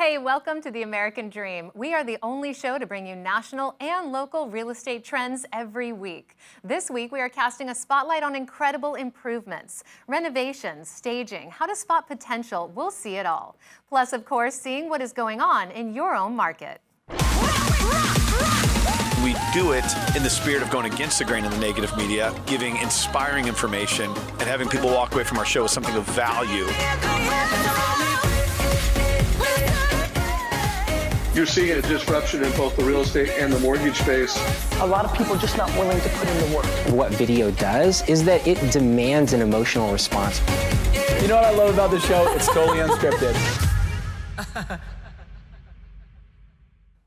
Hey, welcome to the American Dream. We are the only show to bring you national and local real estate trends every week. This week, we are casting a spotlight on incredible improvements, renovations, staging, how to spot potential. We'll see it all. Plus, of course, seeing what is going on in your own market. We do it in the spirit of going against the grain of the negative media, giving inspiring information, and having people walk away from our show with something of value. You're seeing a disruption in both the real estate and the mortgage space. A lot of people are just not willing to put in the work. What video does is that it demands an emotional response. You know what I love about the show? It's totally unscripted.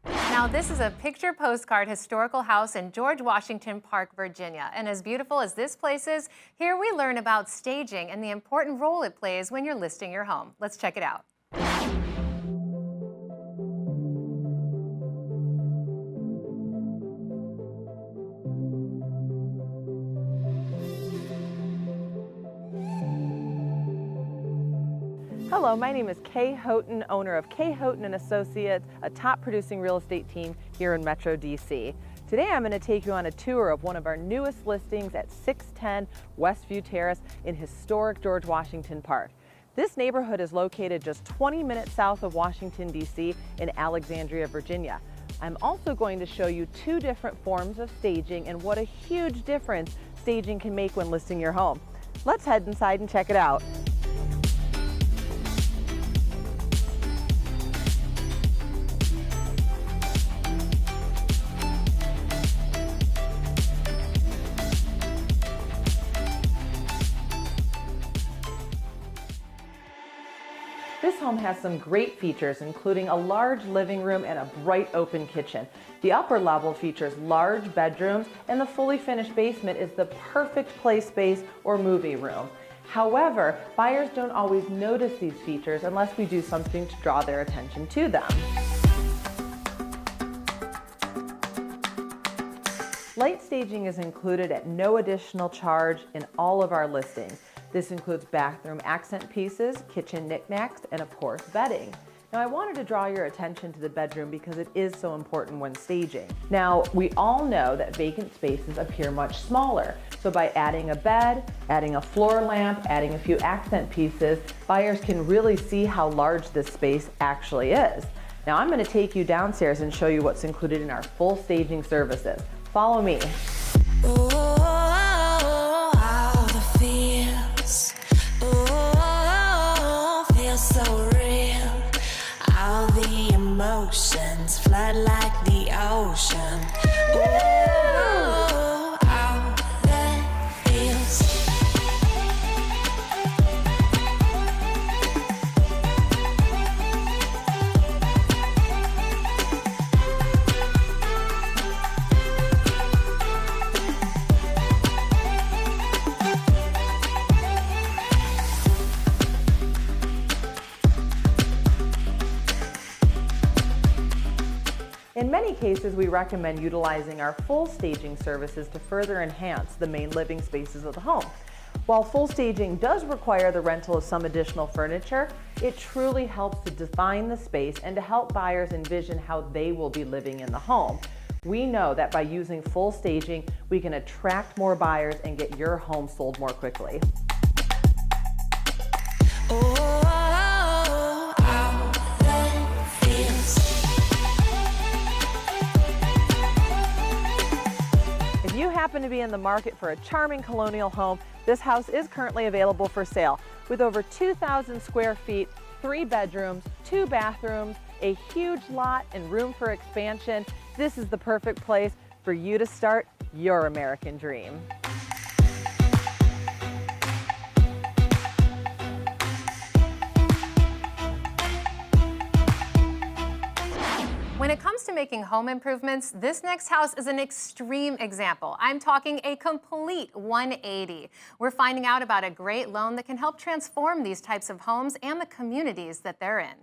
Now, this is a picture postcard historical house in George Washington Park, Virginia. And as beautiful as this place is, here we learn about staging and the important role it plays when you're listing your home. Let's check it out. Hello, my name is Kay Houghton, owner of Kay Houghton & Associates, a top producing real estate team here in Metro DC. Today I'm going to take you on a tour of one of our newest listings at 610 Westview Terrace in historic George Washington Park. This neighborhood is located just 20 minutes south of Washington, DC in Alexandria, Virginia. I'm also going to show you two different forms of staging and what a huge difference staging can make when listing your home. Let's head inside and check it out. This home has some great features, including a large living room and a bright open kitchen. The upper level features large bedrooms, and the fully finished basement is the perfect play space or movie room. However, buyers don't always notice these features unless we do something to draw their attention to them. Light staging is included at no additional charge in all of our listings. This includes bathroom accent pieces, kitchen knickknacks, and of course, bedding. Now, I wanted to draw your attention to the bedroom because it is so important when staging. Now, we all know that vacant spaces appear much smaller. So by adding a bed, adding a floor lamp, adding a few accent pieces, buyers can really see how large this space actually is. Now, I'm going to take you downstairs and show you what's included in our full staging services. Follow me. So real, all the emotions flood like the ocean. Ooh, all that feels. In many cases, we recommend utilizing our full staging services to further enhance the main living spaces of the home. While full staging does require the rental of some additional furniture, it truly helps to define the space and to help buyers envision how they will be living in the home. We know that by using full staging, we can attract more buyers and get your home sold more quickly. If you happen to be in the market for a charming colonial home, this house is currently available for sale. With over 2,000 square feet, 3 bedrooms, 2 bathrooms, a huge lot, and room for expansion, this is the perfect place for you to start your American dream. When it comes to making home improvements, this next house is an extreme example. I'm talking a complete 180. We're finding out about a great loan that can help transform these types of homes and the communities that they're in.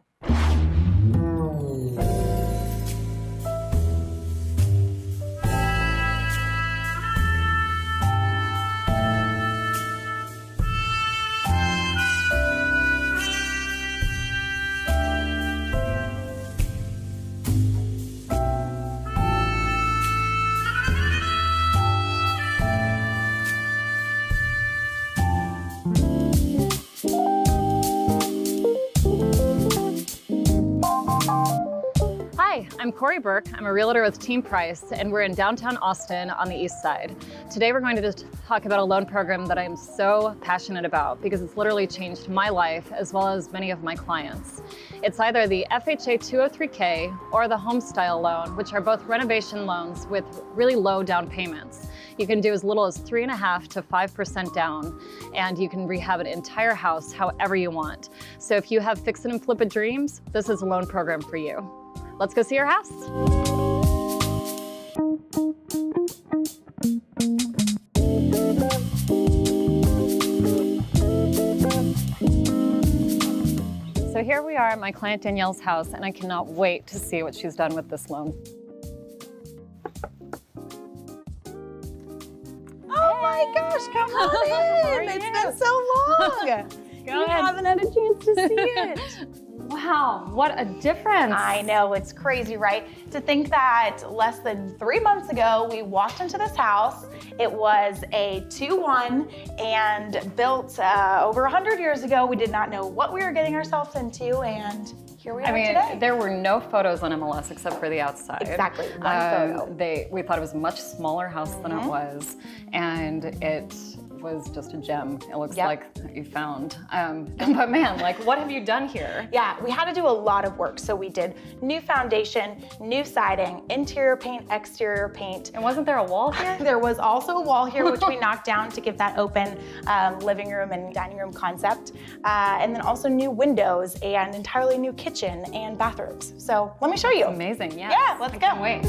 I'm Corey Burke. I'm a realtor with Team Price, and we're in downtown Austin on the east side. Today we're going to just talk about a loan program that I'm so passionate about because it's literally changed my life as well as many of my clients. It's either the FHA 203K or the Homestyle loan, which are both renovation loans with really low down payments. You can do as little as 3.5% to 5% down, and you can rehab an entire house however you want. So if you have fix it and flip it dreams, this is a loan program for you. Let's go see your house. So here we are at my client Danielle's house, and I cannot wait to see what she's done with this loan. Oh my gosh, come on in. It's been so long. Go You ahead. haven't had a chance to see it. Wow, what a difference. I know, it's crazy, right? To think that less than 3 months ago, we walked into this house. It was a 2-1 and built over 100 years ago. We did not know what we were getting ourselves into, and here we are today. There were no photos on MLS except for the outside. Exactly, one photo. We thought it was a much smaller house than it was, and it was just a gem. It looks like you found. But man, like, what have you done here? Yeah, we had to do a lot of work. So we did new foundation, new siding, interior paint, exterior paint. And wasn't there a wall here? There was also a wall here, which we knocked down to give that open living room and dining room concept. And then also new windows and entirely new kitchen and bathrooms. So let me show you. Amazing, yes. Yeah, let's go. Can't wait.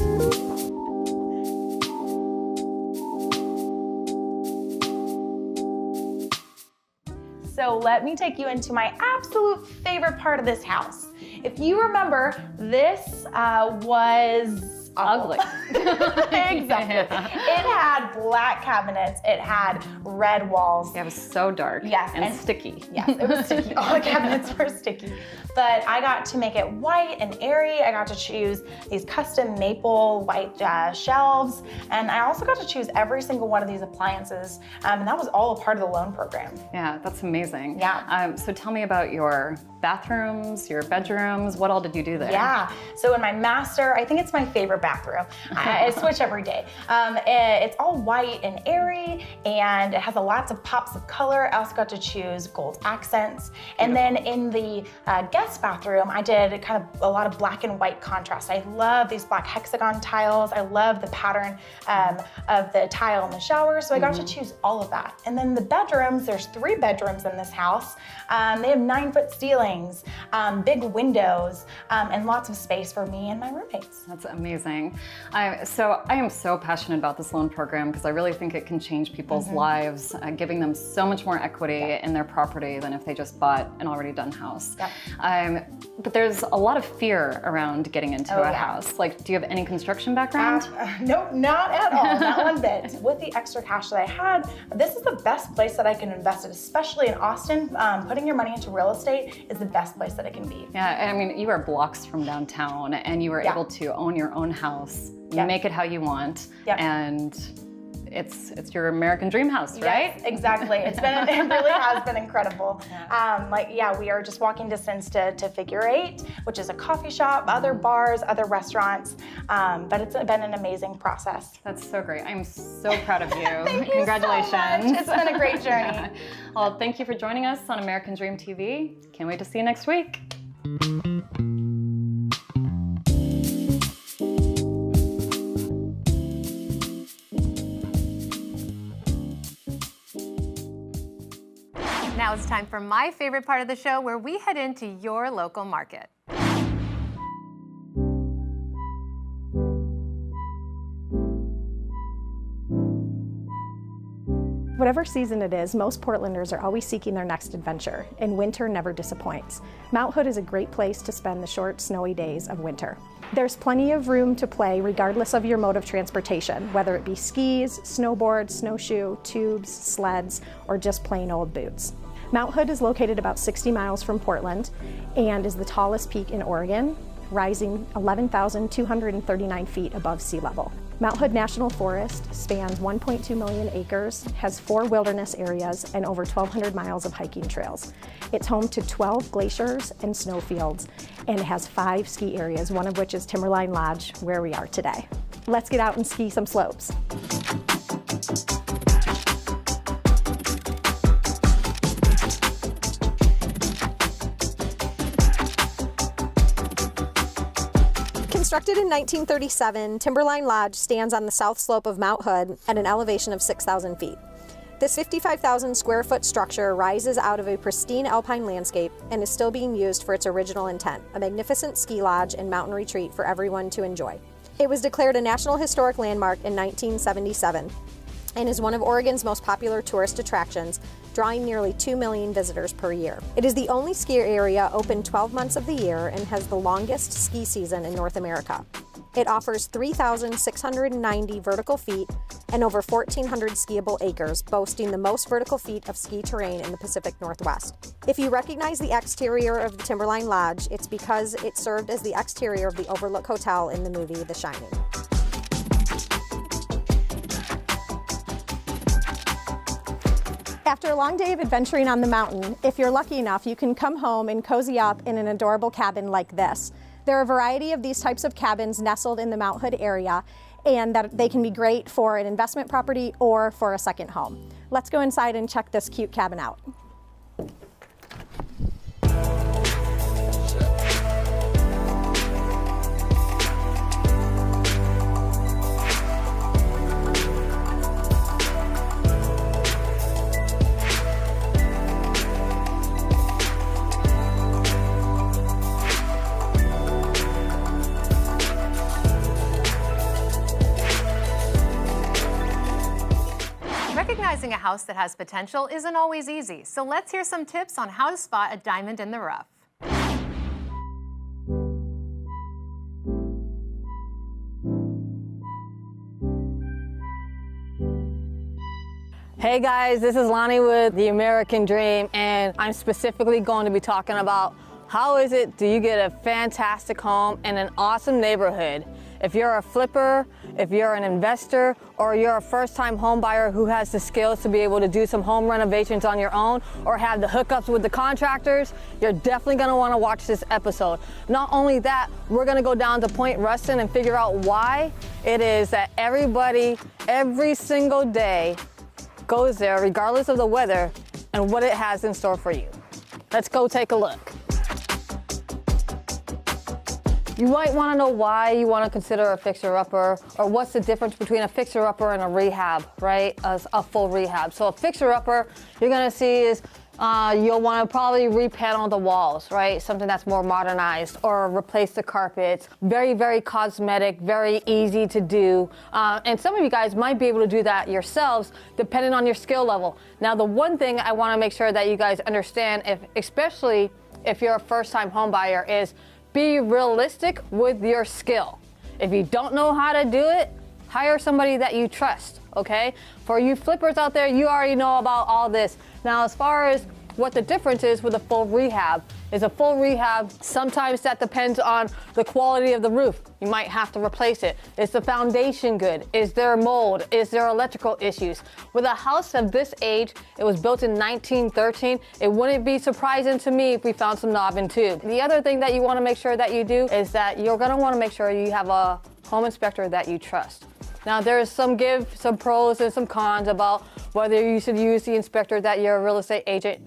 So let me take you into my absolute favorite part of this house. If you remember, this was ugly. Exactly. Yeah. It had black cabinets. It had red walls. Yeah, it was so dark. Yes, and sticky. Yes, it was sticky. All the cabinets were sticky. But I got to make it white and airy. I got to choose these custom maple white shelves. And I also got to choose every single one of these appliances. And that was all a part of the loan program. Yeah, that's amazing. Yeah. So tell me about your bathrooms, your bedrooms. What all did you do there? Yeah, so in my master, I think it's my favorite bathroom. I switch every day. It's all white and airy, and it has lots of pops of color. I also got to choose gold accents. And then in the guest bathroom, I did kind of a lot of black and white contrast. I love these black hexagon tiles. I love the pattern of the tile in the shower, so I got to choose all of that. And then the bedrooms, there's 3 bedrooms in this house. They have 9-foot ceilings, big windows, and lots of space for me and my roommates. That's amazing. So I am so passionate about this loan program because I really think it can change people's lives, giving them so much more equity in their property than if they just bought an already done house. But there's a lot of fear around getting into a house. Like, do you have any construction background? Nope, not at all, not one bit. With the extra cash that I had, this is the best place that I can invest it, especially in Austin. Putting your money into real estate is the best place that it can be. Yeah, I mean, you are blocks from downtown and you were able to own your own house. You make it how you want, and it's your American dream house, right? Yes, exactly. It really has been incredible. We are just walking distance to Figure 8, which is a coffee shop, other bars, other restaurants, but it's been an amazing process. That's so great. I'm so proud of you. Thank you Congratulations. so much. It's been a great journey. Well, thank you for joining us on American Dream TV. Can't wait to see you next week. Now it's time for my favorite part of the show where we head into your local market. Whatever season it is, most Portlanders are always seeking their next adventure, and winter never disappoints. Mount Hood is a great place to spend the short, snowy days of winter. There's plenty of room to play regardless of your mode of transportation, whether it be skis, snowboard, snowshoe, tubes, sleds, or just plain old boots. Mount Hood is located about 60 miles from Portland and is the tallest peak in Oregon, rising 11,239 feet above sea level. Mount Hood National Forest spans 1.2 million acres, has 4 wilderness areas, and over 1,200 miles of hiking trails. It's home to 12 glaciers and snowfields, and it has 5 ski areas, one of which is Timberline Lodge, where we are today. Let's get out and ski some slopes. Constructed in 1937, Timberline Lodge stands on the south slope of Mount Hood at an elevation of 6,000 feet. This 55,000 square foot structure rises out of a pristine alpine landscape and is still being used for its original intent, a magnificent ski lodge and mountain retreat for everyone to enjoy. It was declared a National Historic Landmark in 1977 and is one of Oregon's most popular tourist attractions, drawing nearly 2 million visitors per year. It is the only ski area open 12 months of the year and has the longest ski season in North America. It offers 3,690 vertical feet and over 1,400 skiable acres, boasting the most vertical feet of ski terrain in the Pacific Northwest. If you recognize the exterior of the Timberline Lodge, it's because it served as the exterior of the Overlook Hotel in the movie The Shining. After a long day of adventuring on the mountain, if you're lucky enough, you can come home and cozy up in an adorable cabin like this. There are a variety of these types of cabins nestled in the Mount Hood area, and that they can be great for an investment property or for a second home. Let's go inside and check this cute cabin out. Recognizing a house that has potential isn't always easy, so let's hear some tips on how to spot a diamond in the rough. Hey guys, this is Lani with The American Dream, and I'm specifically going to be talking about how is it do you get a fantastic home in an awesome neighborhood. If you're a flipper, if you're an investor, or you're a first-time home buyer who has the skills to be able to do some home renovations on your own or have the hookups with the contractors, you're definitely gonna wanna watch this episode. Not only that, we're gonna go down to Point Ruston and figure out why it is that everybody, every single day, goes there regardless of the weather and what it has in store for you. Let's go take a look. You might want to know why you want to consider a fixer-upper, or what's the difference between a fixer-upper and a rehab, right? A full rehab. So a fixer-upper, you're going to see is you'll want to probably repanel the walls, right? Something that's more modernized, or replace the carpets. Very, very cosmetic, very easy to do. And some of you guys might be able to do that yourselves, depending on your skill level. Now, the one thing I want to make sure that you guys understand, especially if you're a first-time home buyer, is be realistic with your skill. If you don't know how to do it, hire somebody that you trust, okay? For you flippers out there, you already know about all this. Now, as far as what the difference is with a full rehab, is a full rehab, sometimes that depends on the quality of the roof. You might have to replace it. Is the foundation good? Is there mold? Is there electrical issues? With a house of this age, it was built in 1913, it wouldn't be surprising to me if we found some knob and tube. The other thing that you wanna make sure that you do is that you're gonna wanna make sure you have a home inspector that you trust. Now, there's some pros and some cons about whether you should use the inspector that your real estate agent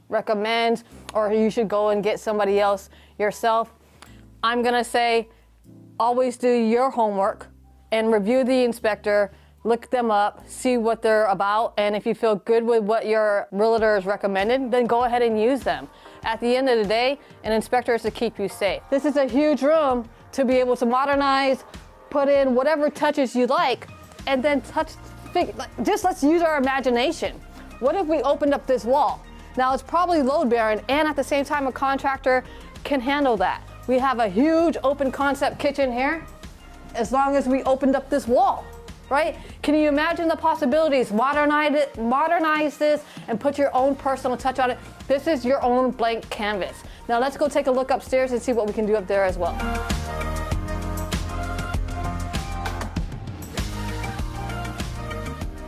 recommends, or you should go and get somebody else yourself. I'm gonna say, always do your homework and review the inspector, look them up, see what they're about, and if you feel good with what your realtor is recommended, then go ahead and use them. At the end of the day, an inspector is to keep you safe. This is a huge room to be able to modernize, put in whatever touches you like, and then just let's use our imagination. What if we opened up this wall? Now, it's probably load bearing, and at the same time, a contractor can handle that. We have a huge open concept kitchen here, as long as we opened up this wall, right? Can you imagine the possibilities? Modernize this and put your own personal touch on it. This is your own blank canvas. Now let's go take a look upstairs and see what we can do up there as well.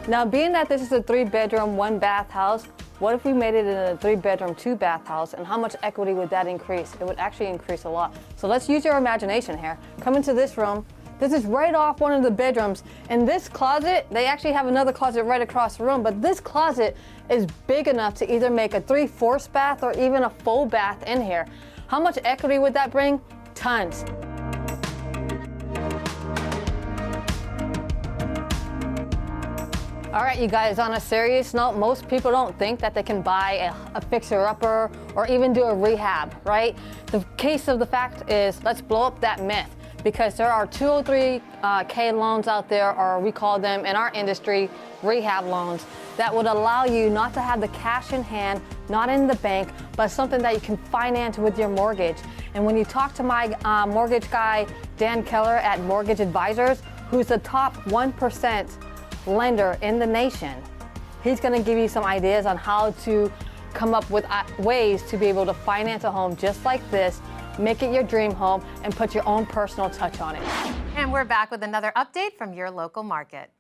Now, being that this is a 3-bedroom, 1-bath house, what if we made it in a 3-bedroom, 2-bath house, and how much equity would that increase? It would actually increase a lot. So let's use your imagination here. Come into this room. This is right off one of the bedrooms. And this closet, they actually have another closet right across the room, but this closet is big enough to either make a 3/4 bath or even a full bath in here. How much equity would that bring? Tons. All right, you guys, on a serious note, most people don't think that they can buy a fixer-upper or even do a rehab, right? The case of the fact is, let's blow up that myth, because there are 203K loans out there, or we call them in our industry, rehab loans, that would allow you not to have the cash in hand, not in the bank, but something that you can finance with your mortgage. And when you talk to my mortgage guy, Dan Keller at Mortgage Advisors, who's the top 1% lender in the nation, he's going to give you some ideas on how to come up with ways to be able to finance a home just like this, make it your dream home, and put your own personal touch on it. And we're back with another update from your local market.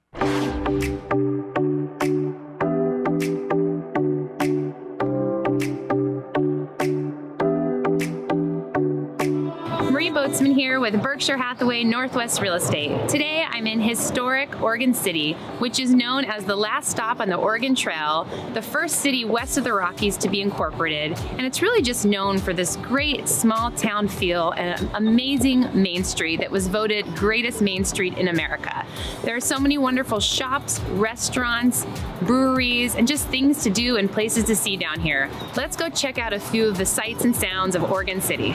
Boatsman here with Berkshire Hathaway Northwest Real Estate. Today I'm in historic Oregon City, which is known as the last stop on the Oregon Trail, the first city west of the Rockies to be incorporated, and it's really just known for this great small town feel and an amazing Main Street that was voted greatest Main Street in America. There are so many wonderful shops, restaurants, breweries, and just things to do and places to see down here. Let's go check out a few of the sights and sounds of Oregon City.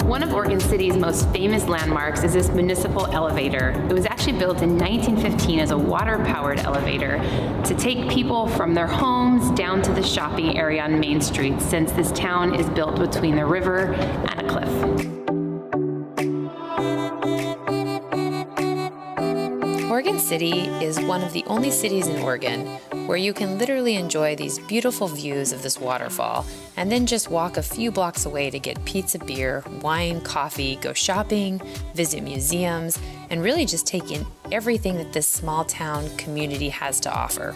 One of Oregon City's most famous landmarks is this municipal elevator. It was actually built in 1915 as a water-powered elevator to take people from their homes down to the shopping area on Main Street, since this town is built between the river and a cliff. Oregon City is one of the only cities in Oregon where you can literally enjoy these beautiful views of this waterfall and then just walk a few blocks away to get pizza, beer, wine, coffee, go shopping, visit museums, and really just take in everything that this small town community has to offer.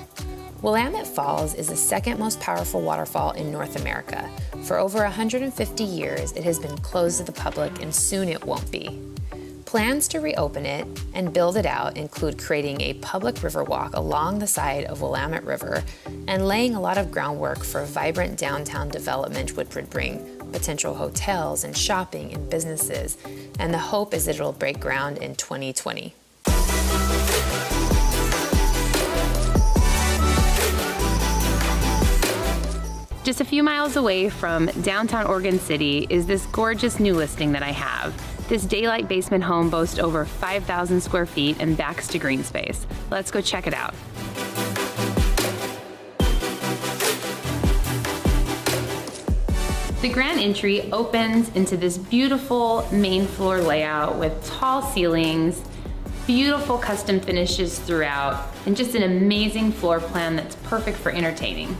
Willamette Falls is the second most powerful waterfall in North America. For over 150 years, it has been closed to the public, and soon it won't be. Plans to reopen it and build it out include creating a public river walk along the side of Willamette River and laying a lot of groundwork for a vibrant downtown development, which would bring potential hotels and shopping and businesses. And the hope is that it'll break ground in 2020. Just a few miles away from downtown Oregon City is this gorgeous new listing that I have. This daylight basement home boasts over 5,000 square feet and backs to green space. Let's go check it out. The grand entry opens into this beautiful main floor layout with tall ceilings, beautiful custom finishes throughout, and just an amazing floor plan that's perfect for entertaining.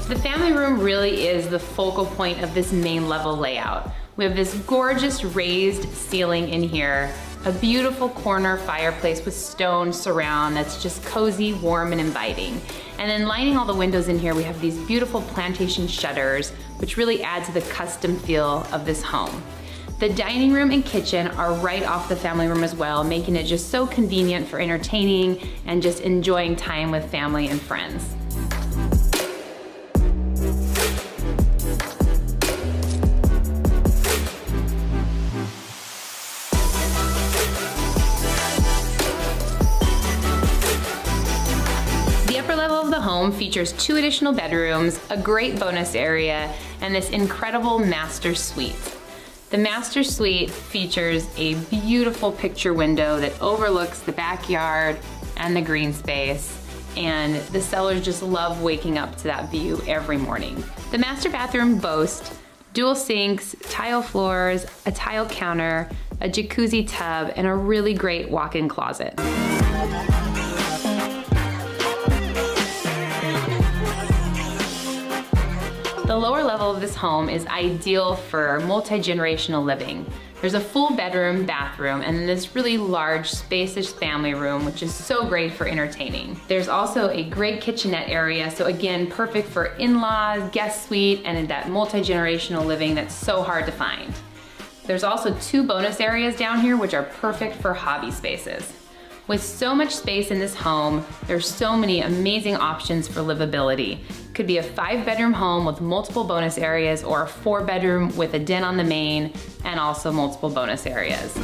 The family room really is the focal point of this main level layout. We have this gorgeous raised ceiling in here, a beautiful corner fireplace with stone surround that's just cozy, warm, and inviting. And then lining all the windows in here, we have these beautiful plantation shutters, which really add to the custom feel of this home. The dining room and kitchen are right off the family room as well, making it just so convenient for entertaining and just enjoying time with family and friends. Home features 2 additional bedrooms, a great bonus area, and this incredible master suite. The master suite features a beautiful picture window that overlooks the backyard and the green space, and the sellers just love waking up to that view every morning. The master bathroom boasts dual sinks, tile floors, a tile counter, a jacuzzi tub, and a really great walk-in closet. home is ideal for multi-generational living. There's a full bedroom, bathroom, and this really large, spacious family room, which is so great for entertaining. There's also a great kitchenette area, so again, perfect for in-laws, guest suite, and in that multi-generational living that's so hard to find. There's also 2 bonus areas down here, which are perfect for hobby spaces. With so much space in this home, there's so many amazing options for livability. It could be a 5-bedroom home with multiple bonus areas, or a 4-bedroom with a den on the main and also multiple bonus areas.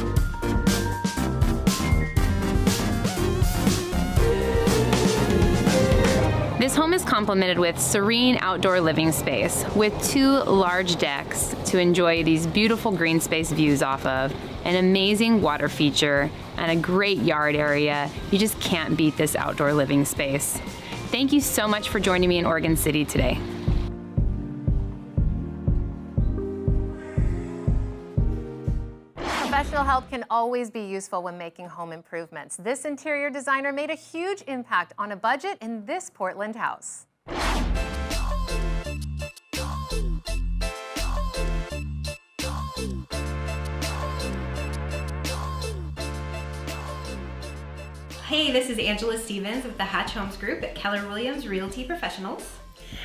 This home is complemented with serene outdoor living space with 2 large decks to enjoy these beautiful green space views off of, an amazing water feature, and a great yard area. You just can't beat this outdoor living space. Thank you so much for joining me in Oregon City today. Professional help can always be useful when making home improvements. This interior designer made a huge impact on a budget in this Portland house. Hey, this is Angela Stevens with the Hatch Homes Group at Keller Williams Realty Professionals.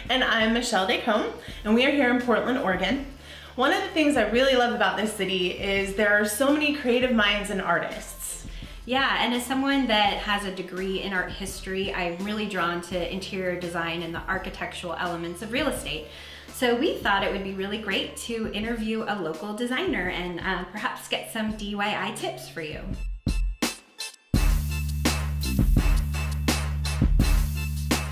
And I'm Michelle Descombes, and we are here in Portland, Oregon. One of the things I really love about this city is there are so many creative minds and artists. Yeah, and as someone that has a degree in art history, I'm really drawn to interior design and the architectural elements of real estate. So we thought it would be really great to interview a local designer and perhaps get some DIY tips for you.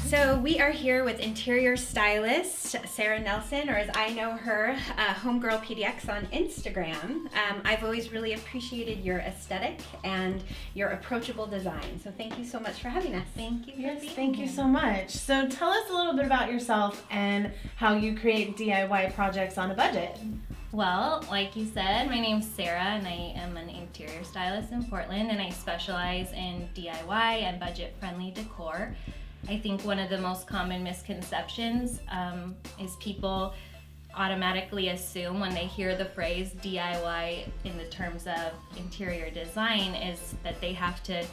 So we are here with interior stylist Sarah Nelson, or as I know her, Homegirl PDX on Instagram. I've always really appreciated your aesthetic and your approachable design. So thank you so much for having us. Thank you. Yes, thank you so much. So tell us a little bit about yourself and how you create DIY projects on a budget. Well, like you said, my name's Sarah and I am an interior stylist in Portland, and I specialize in DIY and budget-friendly decor. I think one of the most common misconceptions is people automatically assume when they hear the phrase DIY in the terms of interior design is that they have to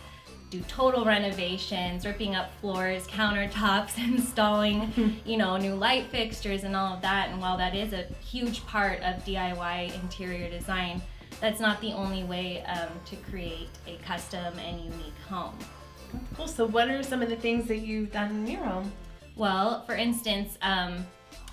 do total renovations, ripping up floors, countertops, installing, new light fixtures and all of that. And while that is a huge part of DIY interior design, that's not the only way to create a custom and unique home. Cool. So what are some of the things that you've done in your home? Well, for instance,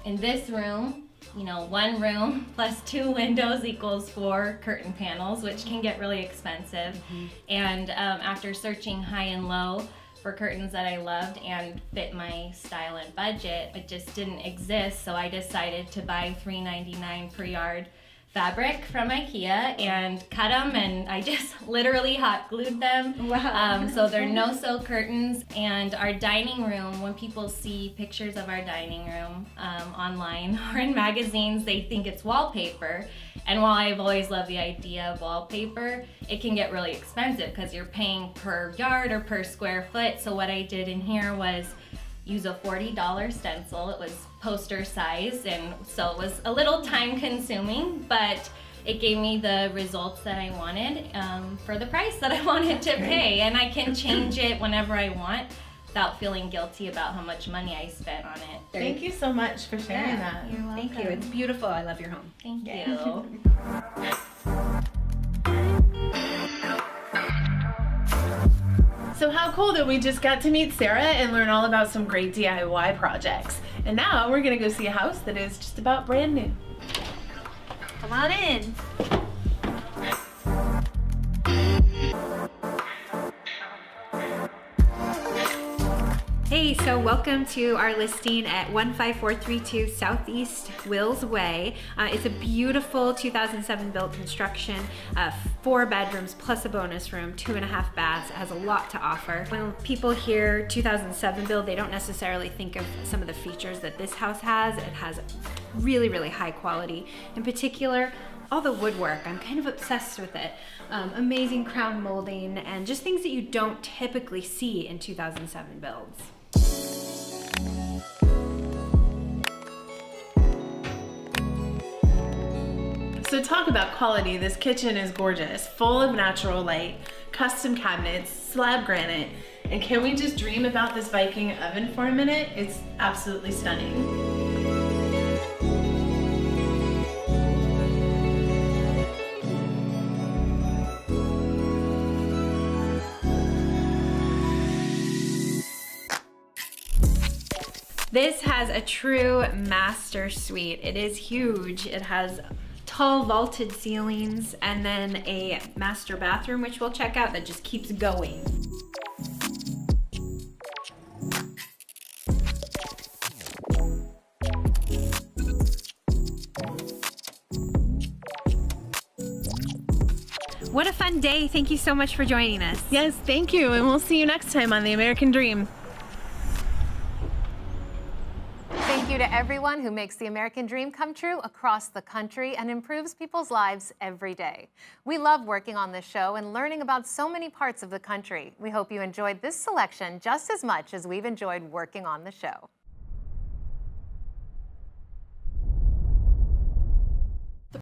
in this room, 1 room plus 2 windows equals 4 curtain panels, which can get really expensive. Mm-hmm. And after searching high and low for curtains that I loved and fit my style and budget, it just didn't exist. So I decided to buy $3.99 per yard fabric from IKEA and cut them, and I just literally hot glued them. Wow. So they're no-sew curtains. And our dining room, when people see pictures of our dining room online or in magazines, they think it's wallpaper. And while I've always loved the idea of wallpaper, it can get really expensive because you're paying per yard or per square foot. So what I did in here was use a $40 stencil. It was poster size, and so it was a little time consuming, but it gave me the results that I wanted for the price that I wanted to pay. And I can change it whenever I want without feeling guilty about how much money I spent on it. Thank you so much for sharing that. You're welcome. Thank you. It's beautiful. I love your home. Thank you. So how cool that we just got to meet Sarah and learn all about some great DIY projects. And now we're gonna go see a house that is just about brand new. Come on in. Hey, so welcome to our listing at 15432 Southeast Wills Way. It's a beautiful 2007 built construction, 4 bedrooms plus a bonus room, 2.5 baths. It has a lot to offer. When people hear 2007 build, they don't necessarily think of some of the features that this house has. It has really, really high quality. In particular, all the woodwork, I'm kind of obsessed with it. Amazing crown molding and just things that you don't typically see in 2007 builds. So talk about quality. This kitchen is gorgeous, full of natural light, custom cabinets, slab granite. And can we just dream about this Viking oven for a minute? It's absolutely stunning. This has a true master suite. It is huge. It has tall vaulted ceilings and then a master bathroom, which we'll check out, that just keeps going. What a fun day. Thank you so much for joining us. Yes, thank you. And we'll see you next time on The American Dream. Thank you to everyone who makes the American dream come true across the country and improves people's lives every day. We love working on this show and learning about so many parts of the country. We hope you enjoyed this selection just as much as we've enjoyed working on the show.